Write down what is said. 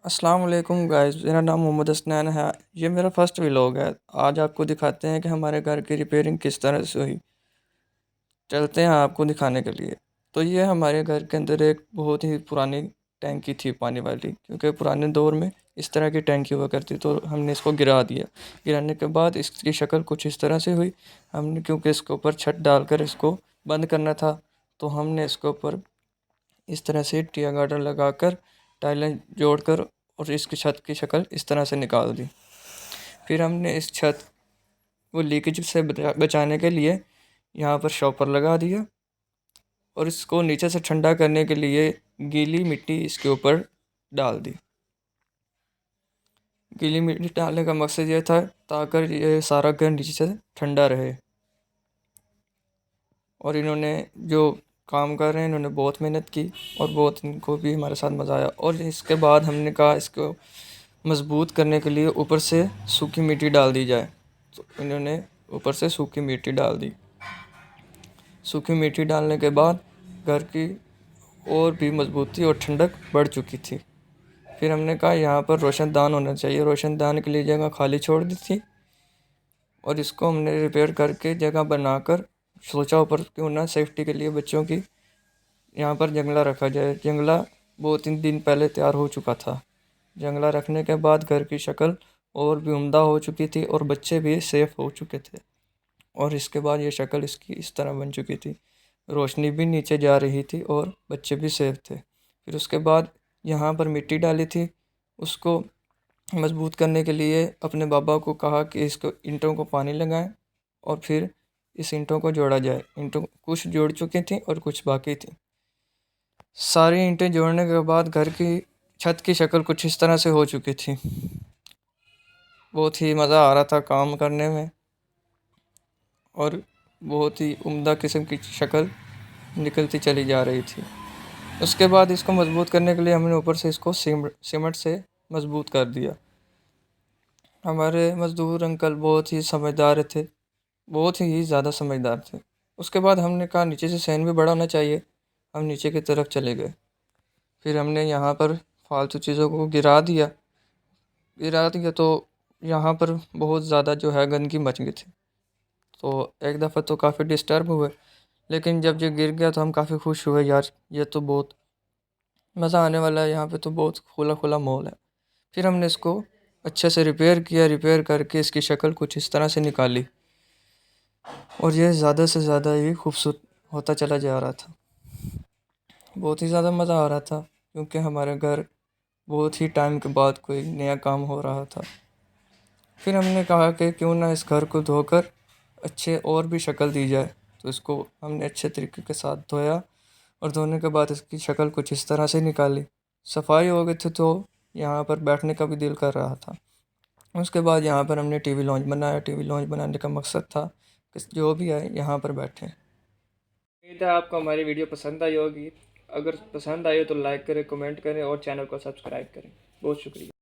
अस्सलाम वालेकुम गाइस, मेरा नाम मोहम्मद हसनैन है। ये मेरा फर्स्ट व्लॉग है। आज आपको दिखाते हैं कि हमारे घर की रिपेयरिंग किस तरह से हुई। चलते हैं आपको दिखाने के लिए। तो ये हमारे घर के अंदर एक बहुत ही पुरानी टैंकी थी पानी वाली, क्योंकि पुराने दौर में इस तरह की टैंकी हुआ करती, तो हमने इसको गिरा दिया। गिराने के बाद इसकी शक्ल कुछ इस तरह से हुई। हमने क्योंकि इसके ऊपर छत डालकर इसको बंद करना था, तो हमने इसके ऊपर इस तरह से टिया गार्डर लगाकर टाइलें जोड़कर और इसकी छत की शक्ल इस तरह से निकाल दी। फिर हमने इस छत को लीकेज से बचाने के लिए यहाँ पर शॉपर लगा दिया और इसको नीचे से ठंडा करने के लिए गीली मिट्टी इसके ऊपर डाल दी। गीली मिट्टी डालने का मकसद ये था ताकि ये सारा घर नीचे से ठंडा रहे। और इन्होंने जो काम कर रहे हैं, इन्होंने बहुत मेहनत की और बहुत इनको भी हमारे साथ मज़ा आया। और इसके बाद हमने कहा इसको मज़बूत करने के लिए ऊपर से सूखी मिट्टी डाल दी जाए, तो इन्होंने ऊपर से सूखी मिट्टी डाल दी। सूखी मिट्टी डालने के बाद घर की और भी मजबूती और ठंडक बढ़ चुकी थी। फिर हमने कहा यहाँ पर रोशनदान होना चाहिए। रोशनदान के लिए जगह खाली छोड़ दी थी और इसको हमने रिपेयर करके जगह बनाकर सोचा ऊपर क्यों ना सेफ्टी के लिए बच्चों की यहाँ पर जंगला रखा जाए। जंगला 2-3 दिन पहले तैयार हो चुका था। जंगला रखने के बाद घर की शक्ल और भी उम्दा हो चुकी थी और बच्चे भी सेफ़ हो चुके थे। और इसके बाद ये शक्ल इसकी इस तरह बन चुकी थी। रोशनी भी नीचे जा रही थी और बच्चे भी सेफ थे। फिर उसके बाद यहाँ पर मिट्टी डाली थी, उसको मजबूत करने के लिए अपने बाबा को कहा कि इसको ईंटों को पानी लगाएं और फिर इस ईंटों को जोड़ा जाए। ईंटों कुछ जोड़ चुकी थी और कुछ बाकी थी। सारी ईंटें जोड़ने के बाद घर की छत की शक्ल कुछ इस तरह से हो चुकी थी। बहुत ही मज़ा आ रहा था काम करने में और बहुत ही उम्दा किस्म की शक्ल निकलती चली जा रही थी। उसके बाद इसको मज़बूत करने के लिए हमने ऊपर से इसको सीमेंट से मज़बूत कर दिया। हमारे मज़दूर अंकल बहुत ही समझदार थे, बहुत ही ज़्यादा समझदार थे। उसके बाद हमने कहा नीचे से सहन भी बड़ा होना चाहिए। हम नीचे की तरफ चले गए। फिर हमने यहाँ पर फालतू चीज़ों को गिरा दिया तो यहाँ पर बहुत ज़्यादा जो है गंदगी मच गई थी। तो एक दफ़ा तो काफ़ी डिस्टर्ब हुए, लेकिन जब ये गिर गया तो हम काफ़ी खुश हुए। यार ये तो बहुत मज़ा आने वाला है, यहाँ पे तो बहुत खुला खुला माहौल है। फिर हमने इसको अच्छे से रिपेयर किया। रिपेयर करके इसकी शक्ल कुछ इस तरह से निकाली और ये ज़्यादा से ज़्यादा ही खूबसूरत होता चला जा रहा था। बहुत ही ज़्यादा मज़ा आ रहा था क्योंकि हमारे घर बहुत ही टाइम के बाद कोई नया काम हो रहा था। फिर हमने कहा कि क्यों ना इस घर को धोकर अच्छे और भी शक्ल दी जाए। तो इसको हमने अच्छे तरीके के साथ धोया और धोने के बाद इसकी शक्ल कुछ इस तरह से निकाली। सफाई हो गई थी तो यहाँ पर बैठने का भी दिल कर रहा था। उसके बाद यहाँ पर हमने टीवी लॉन्च बनाया। टीवी लॉन्च बनाने का मकसद था कि जो भी आए यहाँ पर बैठें। उम्मीद है आपको हमारी वीडियो पसंद आई होगी। अगर पसंद आई हो तो लाइक करें, कमेंट करें और चैनल को सब्सक्राइब करें। बहुत शुक्रिया।